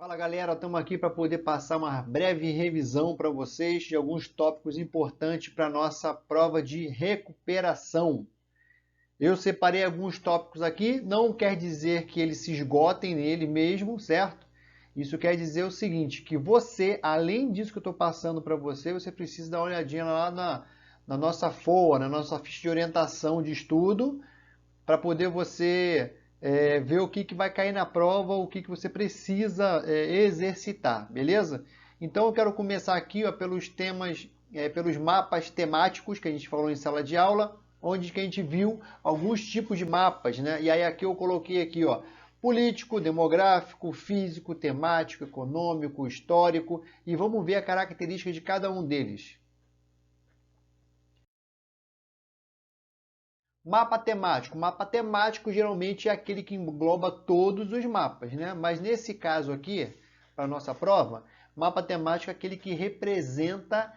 Fala galera, estamos aqui para poder passar uma breve revisão para vocês de alguns tópicos importantes para a nossa prova de recuperação. Eu separei alguns tópicos aqui, não quer dizer que eles se esgotem nele mesmo, certo? Isso quer dizer o seguinte, que você, além disso que eu estou passando para você, você precisa dar uma olhadinha lá na nossa FOA, na nossa ficha de orientação de estudo, para poder você ver o que vai cair na prova, o que você precisa exercitar, beleza? Então eu quero começar aqui ó, pelos temas, pelos mapas temáticos que a gente falou em sala de aula, onde que a gente viu alguns tipos de mapas, né? E aí aqui eu coloquei aqui, ó, político, demográfico, físico, temático, econômico, histórico, e vamos ver a característica de cada um deles. Mapa temático. Mapa temático geralmente é aquele que engloba todos os mapas, né? Mas nesse caso aqui, para a nossa prova, mapa temático é aquele que representa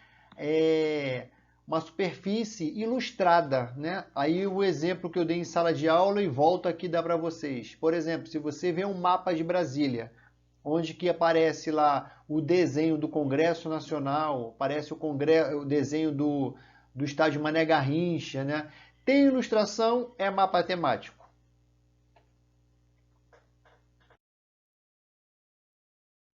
uma superfície ilustrada, né? Aí o exemplo que eu dei em sala de aula e volto aqui dá para vocês. Por exemplo, se você vê um mapa de Brasília, onde que aparece lá o desenho do Congresso Nacional, aparece o desenho do estádio Mané Garrincha, né? Tem ilustração, é mapa temático.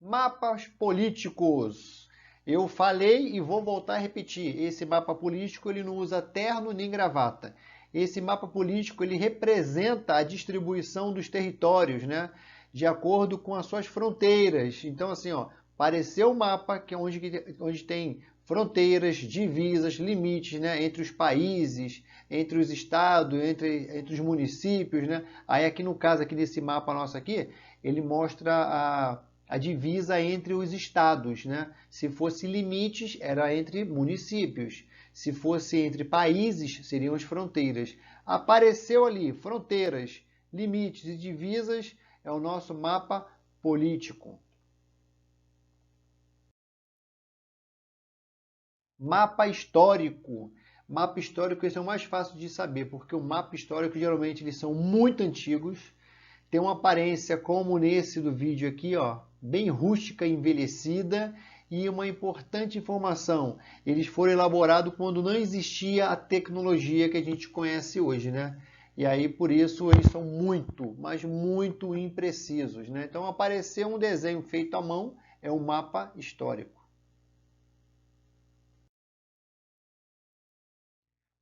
Mapas políticos. Eu falei e vou voltar a repetir. Esse mapa político ele não usa terno nem gravata. Esse mapa político ele representa a distribuição dos territórios, né? De acordo com as suas fronteiras. Então, assim, ó, apareceu o mapa que é onde tem fronteiras, divisas, limites, né? Entre os países, entre os estados, entre os municípios, né? Aí aqui no caso aqui desse mapa nosso aqui, ele mostra a divisa entre os estados, né? Se fosse limites, era entre municípios. Se fosse entre países, seriam as fronteiras. Apareceu ali, fronteiras, limites e divisas, é o nosso mapa político. Mapa histórico. Mapa histórico, esse é o mais fácil de saber, porque o mapa histórico, geralmente, eles são muito antigos, tem uma aparência como nesse do vídeo aqui, ó, bem rústica e envelhecida, e uma importante informação, eles foram elaborados quando não existia a tecnologia que a gente conhece hoje, né? E aí, por isso, eles são muito, mas muito imprecisos, né? Então, aparecer um desenho feito à mão é um mapa histórico.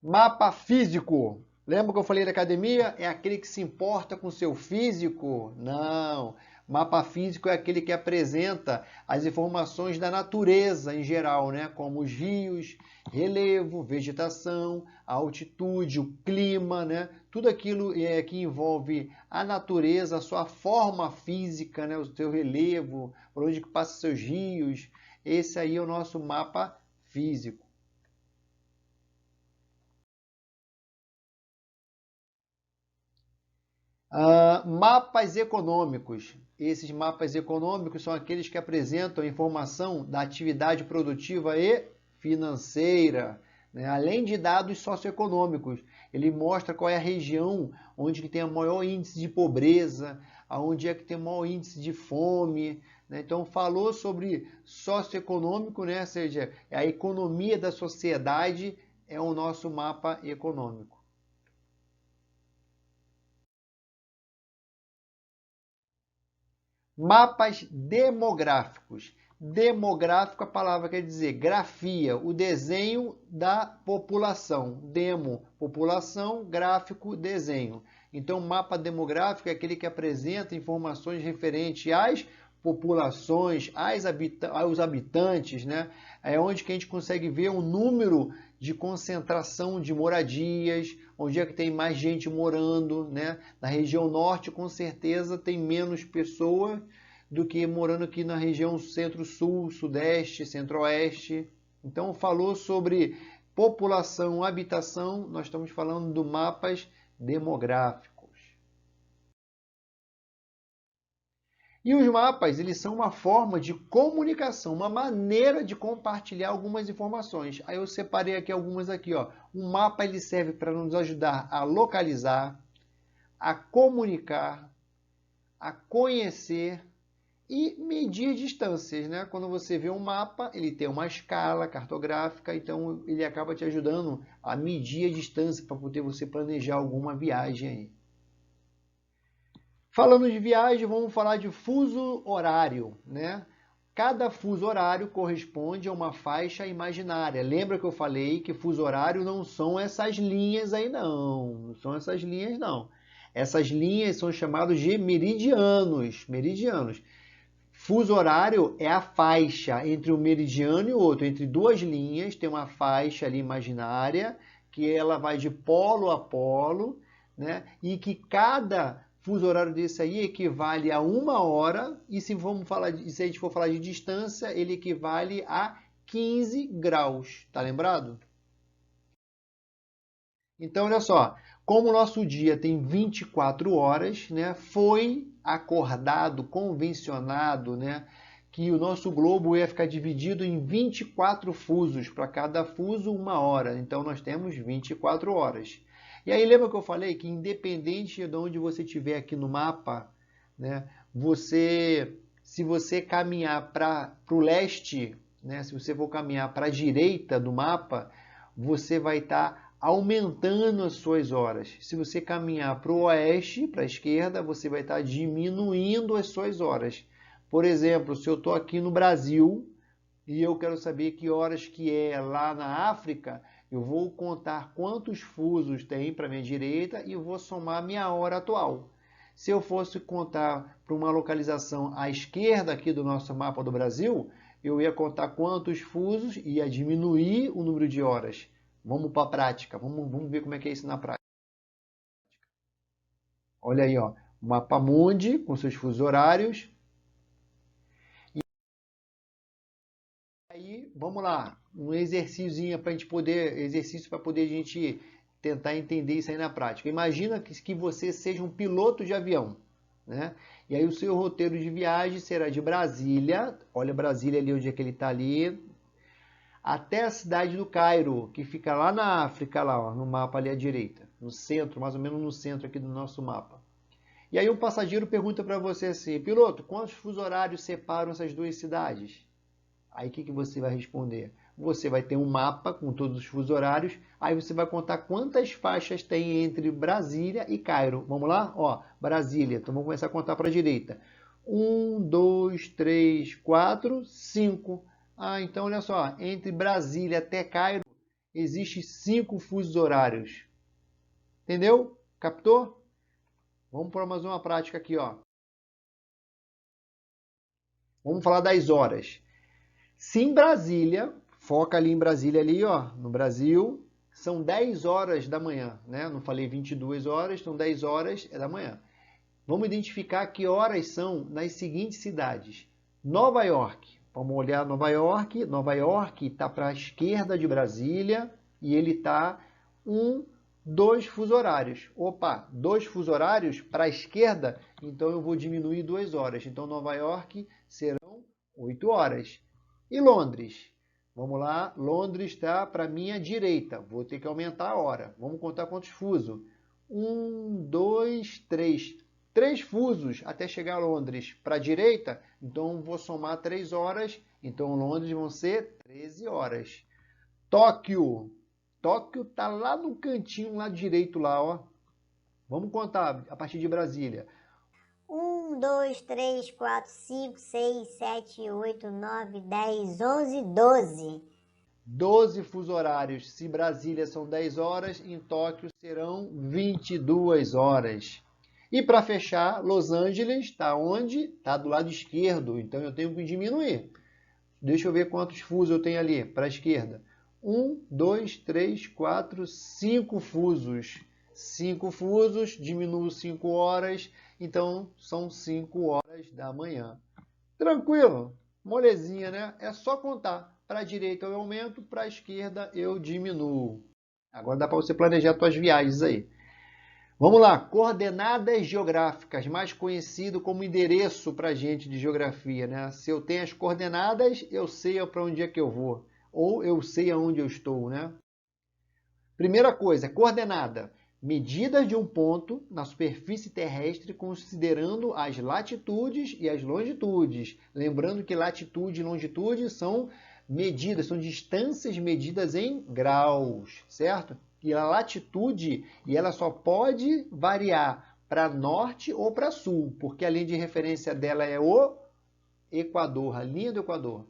Mapa físico. Lembra que eu falei da academia? É aquele que se importa com o seu físico? Não. Mapa físico é aquele que apresenta as informações da natureza em geral, né? Como os rios, relevo, vegetação, a altitude, o clima, né? Tudo aquilo que envolve a natureza, a sua forma física, né? O seu relevo, por onde que passam seus rios. Esse aí é o nosso mapa físico. Mapas econômicos. Esses mapas econômicos são aqueles que apresentam informação da atividade produtiva e financeira, né? Além de dados socioeconômicos. Ele mostra qual é a região onde que tem o maior índice de pobreza, aonde é que tem o maior índice de fome, né? Então, falou sobre socioeconômico, né? Ou seja, a economia da sociedade é o nosso mapa econômico. Mapas demográficos. Demográfico, a palavra quer dizer grafia, o desenho da população. Demo, população, gráfico, desenho. Então, mapa demográfico é aquele que apresenta informações referentes às populações, aos habitantes, né? É onde que a gente consegue ver o número de concentração de moradias, onde é que tem mais gente morando, né? Na região norte, com certeza, tem menos pessoas do que morando aqui na região centro-sul, sudeste, centro-oeste. Então, falou sobre população, habitação, nós estamos falando de mapas demográficos. E os mapas, eles são uma forma de comunicação, uma maneira de compartilhar algumas informações. Aí eu separei aqui algumas aqui, ó. Um mapa ele serve para nos ajudar a localizar, a comunicar, a conhecer e medir distâncias, né? Quando você vê um mapa, ele tem uma escala cartográfica, então ele acaba te ajudando a medir a distância para poder você planejar alguma viagem aí. Falando de viagem, vamos falar de fuso horário, né? Cada fuso horário corresponde a uma faixa imaginária. Lembra que eu falei que fuso horário não são essas linhas aí não, não são essas linhas não. Essas linhas são chamadas de meridianos, meridianos. Fuso horário é a faixa entre um meridiano e o outro, entre duas linhas, tem uma faixa ali imaginária, que ela vai de polo a polo, né? E que cada fuso horário desse aí equivale a 1 hora, e se a gente for falar de distância, ele equivale a 15 graus, tá lembrado? Então, olha só, como o nosso dia tem 24 horas, né, foi acordado, convencionado, né, que o nosso globo ia ficar dividido em 24 fusos, para cada fuso 1 hora. Então, nós temos 24 horas. E aí, lembra que eu falei que independente de onde você estiver aqui no mapa, né, se você caminhar para o leste, né, se você for caminhar para a direita do mapa, você vai estar aumentando as suas horas. Se você caminhar para o oeste, para a esquerda, você vai estar diminuindo as suas horas. Por exemplo, se eu estou aqui no Brasil e eu quero saber que horas que é lá na África, eu vou contar quantos fusos tem para a minha direita e eu vou somar a minha hora atual. Se eu fosse contar para uma localização à esquerda aqui do nosso mapa do Brasil, eu ia contar quantos fusos e ia diminuir o número de horas. Vamos para a prática, vamos ver como é que é isso na prática. Olha aí, ó, o mapa mundi com seus fusos horários. E aí, vamos lá, um exercício para a gente poder a gente tentar entender isso aí na prática. Imagina que você seja um piloto de avião, né? E aí o seu roteiro de viagem será de Brasília, olha Brasília ali onde é que ele está ali, até a cidade do Cairo, que fica lá na África, lá, ó, no mapa ali à direita, no centro, mais ou menos no centro aqui do nosso mapa. E aí um passageiro pergunta para você assim, piloto, quantos fusos horários separam essas duas cidades? Aí o que você vai responder? Você vai ter um mapa com todos os fusos horários, aí você vai contar quantas faixas tem entre Brasília e Cairo. Vamos lá? Ó, Brasília, então vamos começar a contar para a direita. 1, 2, 3, 4, 5. Ah, então olha só, entre Brasília até Cairo existe 5 fusos horários. Entendeu? Captou? Vamos para mais uma prática aqui, ó. Vamos falar das horas. Se em Brasília, foca ali em Brasília ali, ó, no Brasil, são 10 horas da manhã, né? Não falei 22 horas, então 10 horas é da manhã. Vamos identificar que horas são nas seguintes cidades. Nova York. Vamos olhar Nova York. Nova York está para a esquerda de Brasília e ele está 2 fusos horários. Opa, 2 fusos horários para a esquerda, então eu vou diminuir 2 horas. Então Nova York serão 8 horas. E Londres? Vamos lá, Londres está para a minha direita. Vou ter que aumentar a hora. Vamos contar quantos fusos. 1, 2, 3. 3 fusos até chegar a Londres para a direita. Então, vou somar 3 horas. Então, Londres vão ser 13 horas. Tóquio. Tóquio está lá no cantinho, lá direito, lá, ó. Vamos contar a partir de Brasília. 1, 2, 3, 4, 5, 6, 7, 8, 9, 10, 11, 12. 12 fusos horários. Se Brasília são 10 horas, em Tóquio serão 22 horas. E para fechar, Los Angeles está onde? Está do lado esquerdo, então eu tenho que diminuir. Deixa eu ver quantos fusos eu tenho ali para a esquerda. 1, 2, 3, 4, 5 fusos. 5 fusos, diminuo 5 horas, então são 5 horas da manhã. Tranquilo? Molezinha, né? É só contar. Para a direita eu aumento, para a esquerda eu diminuo. Agora dá para você planejar suas viagens aí. Vamos lá, coordenadas geográficas, mais conhecido como endereço para a gente de geografia, né? Se eu tenho as coordenadas, eu sei para onde é que eu vou, ou eu sei aonde eu estou, né? Primeira coisa, coordenada. Medidas de um ponto na superfície terrestre considerando as latitudes e as longitudes. Lembrando que latitude e longitude são medidas, são distâncias medidas em graus, certo? E a latitude, e ela só pode variar para norte ou para sul, porque a linha de referência dela é o Equador, a linha do Equador.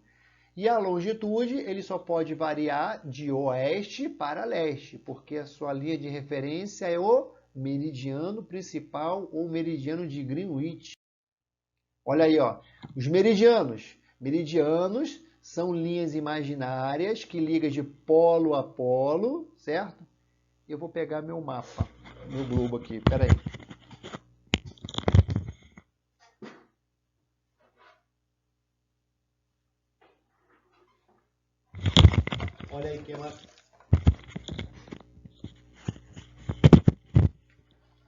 E a longitude, ele só pode variar de oeste para leste, porque a sua linha de referência é o meridiano principal ou meridiano de Greenwich. Olha aí, ó, os meridianos. Meridianos são linhas imaginárias que ligam de polo a polo, certo? Eu vou pegar meu mapa, meu globo aqui, peraí. Olha aí que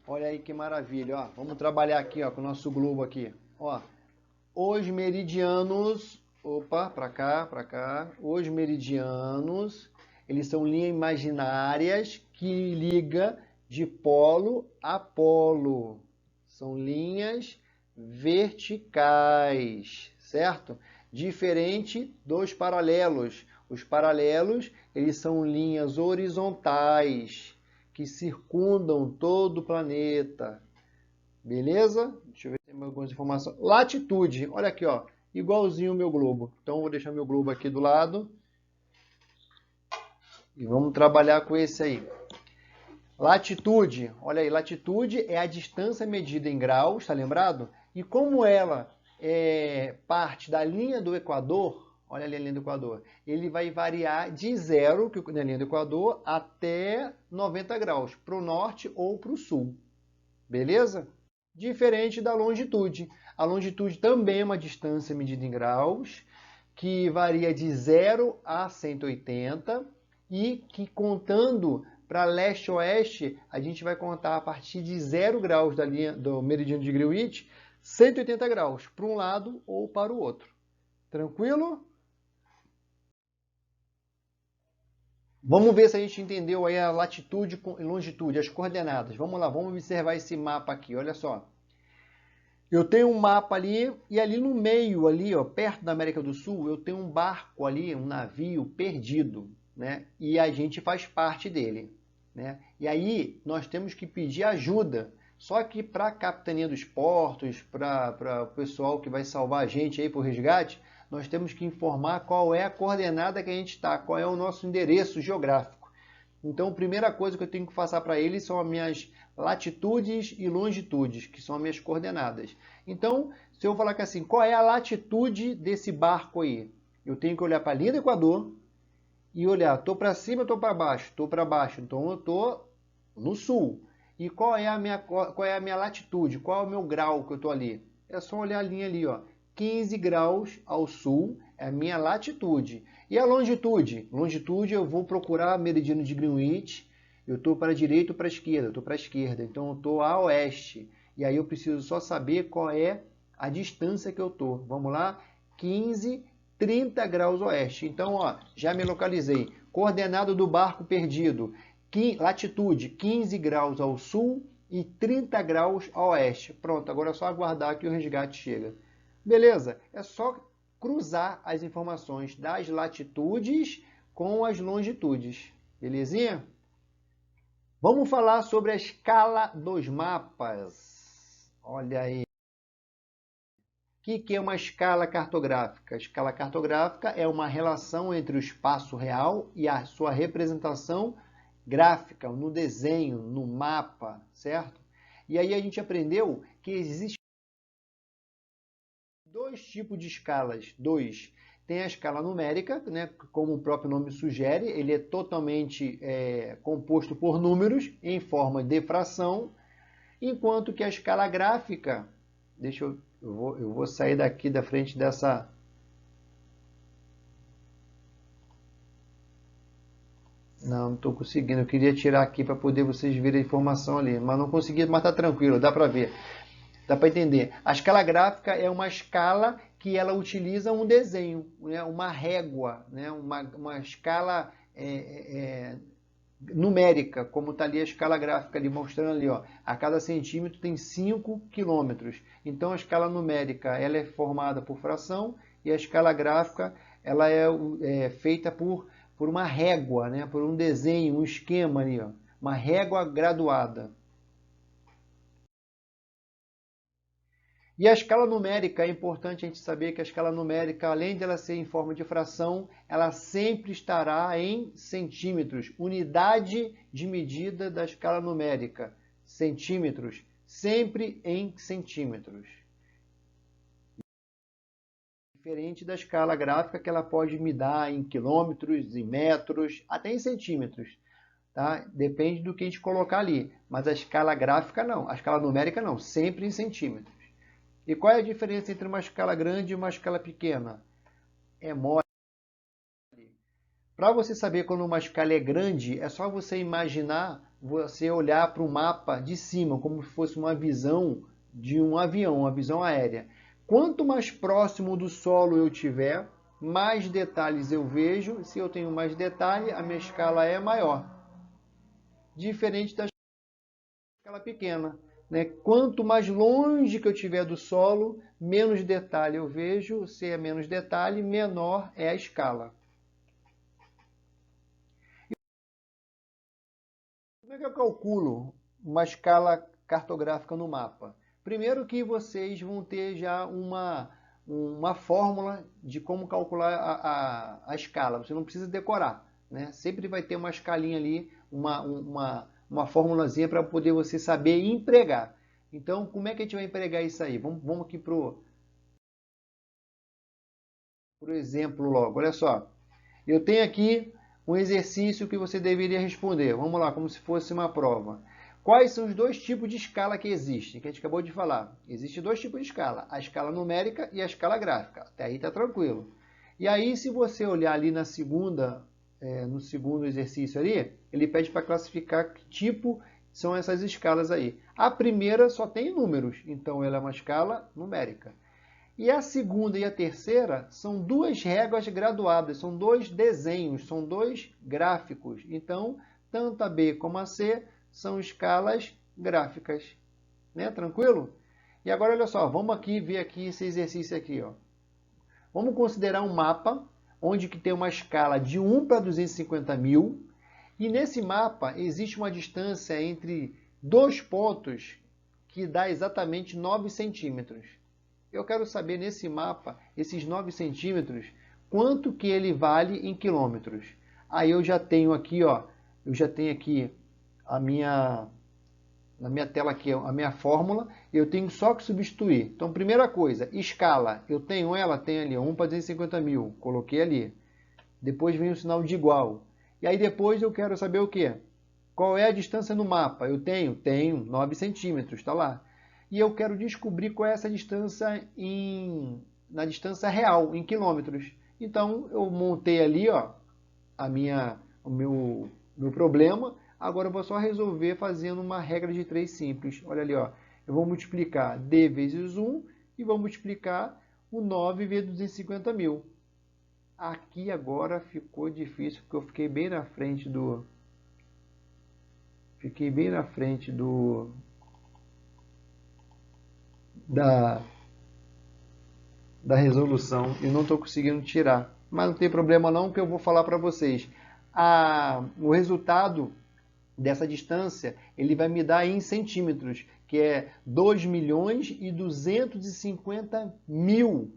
Olha aí que maravilha, ó. Vamos trabalhar aqui, ó, com o nosso globo aqui. Ó, os meridianos, opa, para cá, para cá. Os meridianos, eles são linhas imaginárias que ligam de polo a polo. São linhas verticais, certo? Diferente dos paralelos. Os paralelos, eles são linhas horizontais que circundam todo o planeta. Beleza? Deixa eu ver se tem algumas informações. Latitude, olha aqui, ó, igualzinho o meu globo. Então eu vou deixar meu globo aqui do lado e vamos trabalhar com esse aí. Latitude, olha aí, latitude é a distância medida em graus, tá lembrado? E como ela é parte da linha do Equador, olha ali a linha do Equador, ele vai variar de zero, que é a linha do Equador, até 90 graus, para o norte ou para o sul. Beleza? Diferente da longitude. A longitude também é uma distância medida em graus, que varia de 0 a 180 e que contando para leste-oeste, a gente vai contar a partir de 0 graus da linha do meridiano de Greenwich, 180 graus para um lado ou para o outro. Tranquilo? Vamos ver se a gente entendeu aí a latitude e longitude, as coordenadas. Vamos lá, vamos observar esse mapa aqui, olha só. Eu tenho um mapa ali e ali no meio, ali, ó, perto da América do Sul, eu tenho um barco ali, um navio perdido, né? E a gente faz parte dele, né? E aí nós temos que pedir ajuda. Só que para a capitania dos portos, para o pessoal que vai salvar a gente aí para o resgate, nós temos que informar qual é a coordenada que a gente está, qual é o nosso endereço geográfico. Então, a primeira coisa que eu tenho que passar para eles são as minhas latitudes e longitudes, que são as minhas coordenadas. Então, se eu falar que assim, qual é a latitude desse barco aí? Eu tenho que olhar para a linha do Equador e olhar, estou para cima ou estou para baixo? Estou para baixo, então eu estou no sul. E qual é a minha latitude? Qual é o meu grau que eu estou ali? É só olhar a linha ali, ó. 15 graus ao sul é a minha latitude. E a longitude? Longitude eu vou procurar meridiano de Greenwich. Eu estou para a direita ou para a esquerda? Eu estou para a esquerda, então eu estou a oeste. E aí eu preciso só saber qual é a distância que eu estou. Vamos lá? 15, 30 graus oeste. Então, ó, já me localizei. Coordenado do barco perdido. Latitude 15 graus ao sul e 30 graus a oeste. Pronto, agora é só aguardar que o resgate chega. Beleza? É só cruzar as informações das latitudes com as longitudes. Belezinha? Vamos falar sobre a escala dos mapas. Olha aí. O que é uma escala cartográfica? A escala cartográfica é uma relação entre o espaço real e a sua representação gráfica, no desenho, no mapa, certo? E aí a gente aprendeu que existem dois tipos de escalas. Dois. Tem a escala numérica, né? Como o próprio nome sugere, ele é totalmente composto por números em forma de fração, enquanto que a escala gráfica, deixa eu Eu vou sair daqui da frente dessa... Não estou conseguindo. Eu queria tirar aqui para poder vocês verem a informação ali. Mas não consegui, mas tá tranquilo, dá para ver. Dá para entender. A escala gráfica é uma escala que ela utiliza um desenho, né? Uma régua, né? Uma escala numérica, como está ali a escala gráfica ali, mostrando ali, ó, a cada centímetro tem 5 quilômetros. Então a escala numérica ela é formada por fração e a escala gráfica ela é feita por uma régua, né? Por um desenho, um esquema ali, ó, uma régua graduada. E a escala numérica, é importante a gente saber que a escala numérica, além de ela ser em forma de fração, ela sempre estará em centímetros. Unidade de medida da escala numérica, centímetros, sempre em centímetros. Diferente da escala gráfica, que ela pode medir em quilômetros, em metros, até em centímetros. Tá? Depende do que a gente colocar ali. Mas a escala gráfica não, a escala numérica não, sempre em centímetros. E qual é a diferença entre uma escala grande e uma escala pequena? É mole. Para você saber quando uma escala é grande, é só você imaginar, você olhar para o mapa de cima, como se fosse uma visão de um avião, uma visão aérea. Quanto mais próximo do solo eu tiver, mais detalhes eu vejo. Se eu tenho mais detalhe, a minha escala é maior. Diferente da escala pequena. Né? Quanto mais longe que eu tiver do solo, menos detalhe eu vejo. Se é menos detalhe, menor é a escala. Como é que eu calculo uma escala cartográfica no mapa? Primeiro que vocês vão ter já uma fórmula de como calcular a escala. Você não precisa decorar. Né? Sempre vai ter uma escalinha ali, uma formulazinha para poder você saber empregar. Então, como é que a gente vai empregar isso aí? Vamos aqui para o exemplo logo. Olha só, eu tenho aqui um exercício que você deveria responder. Vamos lá, como se fosse uma prova. Quais são os dois tipos de escala que existem? Que a gente acabou de falar. Existem dois tipos de escala, a escala numérica e a escala gráfica. Até aí está tranquilo. E aí, se você olhar ali no segundo exercício ali, ele pede para classificar que tipo são essas escalas aí. A primeira só tem números, então ela é uma escala numérica. E a segunda e a terceira são duas réguas graduadas, são dois desenhos, são dois gráficos. Então, tanto a B como a C são escalas gráficas. Né? Tranquilo? E agora, olha só, vamos aqui ver aqui esse exercício aqui. Ó. Vamos considerar um mapa onde que tem uma escala de 1 para 250 mil. E nesse mapa existe uma distância entre dois pontos que dá exatamente 9 centímetros. Eu quero saber nesse mapa, esses 9 centímetros, quanto que ele vale em quilômetros. Aí eu já tenho aqui, ó, na minha tela aqui, a minha fórmula, eu tenho só que substituir. Então, primeira coisa, escala, eu tenho ela, tem ali, 1 para 250 mil, coloquei ali. Depois vem o sinal de igual. E aí depois eu quero saber o quê? Qual é a distância no mapa? Eu tenho 9 centímetros, está lá. E eu quero descobrir qual é essa distância na distância real, em quilômetros. Então, eu montei ali ó, o meu problema. Agora eu vou só resolver fazendo uma regra de 3 simples. Olha ali, ó, eu vou multiplicar D vezes 1 e vou multiplicar o 9 vezes 250 mil. Aqui agora ficou difícil, porque eu fiquei bem na frente da resolução e não estou conseguindo tirar. Mas não tem problema não, que eu vou falar para vocês. O resultado dessa distância, ele vai me dar em centímetros, que é 2.250.000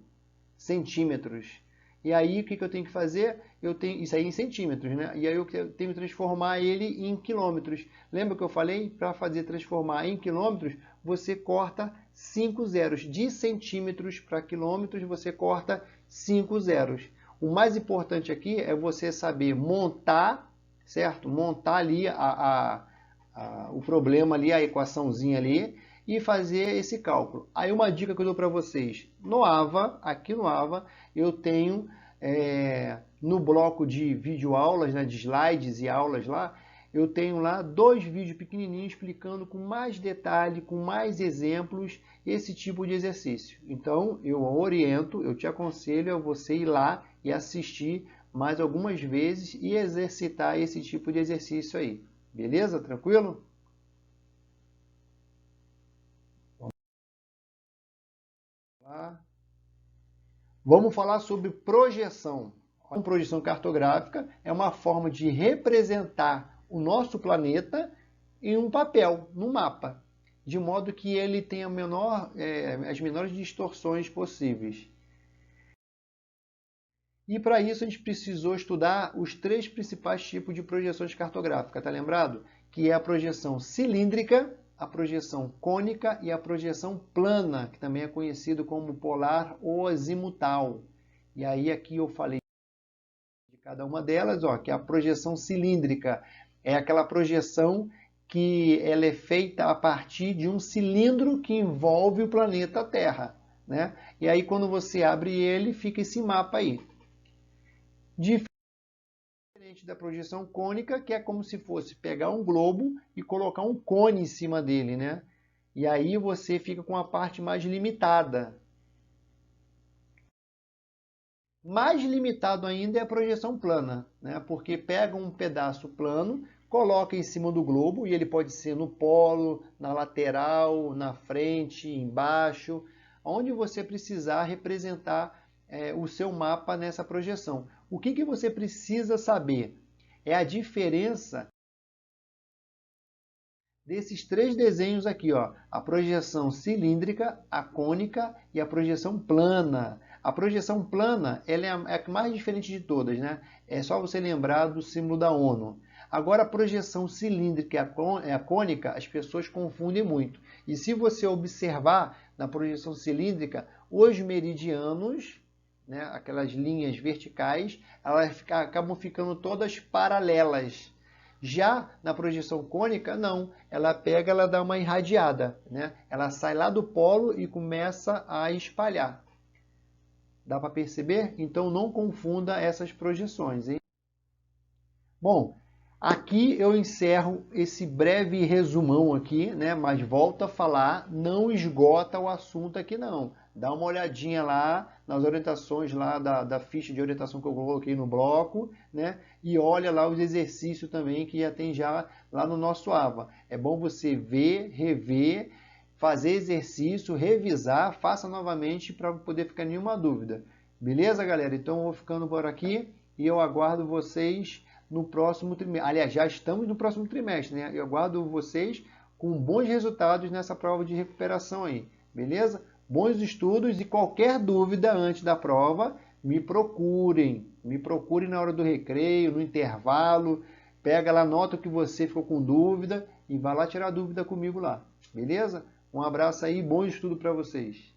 centímetros. E aí, o que eu tenho que fazer? Isso aí em centímetros, né? E aí eu tenho que transformar ele em quilômetros. Lembra que eu falei? Para transformar em quilômetros, você corta 5 zeros. De centímetros para quilômetros, você corta 5 zeros. O mais importante aqui é você saber montar, certo? Montar ali o problema ali, a equaçãozinha ali, e fazer esse cálculo. Aí uma dica que eu dou para vocês, no AVA, aqui no AVA, eu tenho no bloco de videoaulas, né, de slides e aulas lá, eu tenho lá 2 vídeos pequenininhos explicando com mais detalhe, com mais exemplos, esse tipo de exercício. Então, eu oriento, eu te aconselho a você ir lá e assistir mais algumas vezes e exercitar esse tipo de exercício aí. Beleza? Tranquilo? Vamos falar sobre projeção. A projeção cartográfica é uma forma de representar o nosso planeta em um papel, num mapa, de modo que ele tenha as menores distorções possíveis. E para isso a gente precisou estudar os 3 principais tipos de projeções cartográficas, tá lembrado? Que é a projeção cilíndrica, a projeção cônica e a projeção plana, que também é conhecido como polar ou azimutal. E aí aqui eu falei de cada uma delas, ó, que a projeção cilíndrica é aquela projeção que ela é feita a partir de um cilindro que envolve o planeta Terra, né? E aí quando você abre ele, fica esse mapa aí. Diferente da projeção cônica, que é como se fosse pegar um globo e colocar um cone em cima dele, né? E aí você fica com a parte mais limitada. Mais limitado ainda é a projeção plana, né? Porque pega um pedaço plano, coloca em cima do globo, e ele pode ser no polo, na lateral, na frente, embaixo, onde você precisar representar o seu mapa nessa projeção. O que você precisa saber? É a diferença desses 3 desenhos aqui, ó, a projeção cilíndrica, a cônica e a projeção plana. A projeção plana ela é a mais diferente de todas, né? É só você lembrar do símbolo da ONU. Agora, a projeção cilíndrica e a cônica, as pessoas confundem muito. E se você observar na projeção cilíndrica, os meridianos, né, aquelas linhas verticais, elas acabam ficando todas paralelas. Já na projeção cônica, não. Ela dá uma irradiada, né? Ela sai lá do polo e começa a espalhar. Dá para perceber? Então não confunda essas projeções, hein? Bom, aqui eu encerro esse breve resumão aqui, né? Mas volto a falar, não esgota o assunto aqui não. Dá uma olhadinha lá nas orientações lá da ficha de orientação que eu coloquei no bloco, né? E olha lá os exercícios também que já tem já lá no nosso AVA. É bom você ver, rever, fazer exercício, revisar, faça novamente para poder ficar nenhuma dúvida. Beleza, galera? Então eu vou ficando por aqui e eu aguardo vocês no próximo trimestre. Aliás, já estamos no próximo trimestre, né? Eu aguardo vocês com bons resultados nessa prova de recuperação aí, beleza? Bons estudos e qualquer dúvida antes da prova, me procurem na hora do recreio, no intervalo, pega lá, anota o que você ficou com dúvida e vai lá tirar dúvida comigo lá, beleza? Um abraço aí, bom estudo para vocês.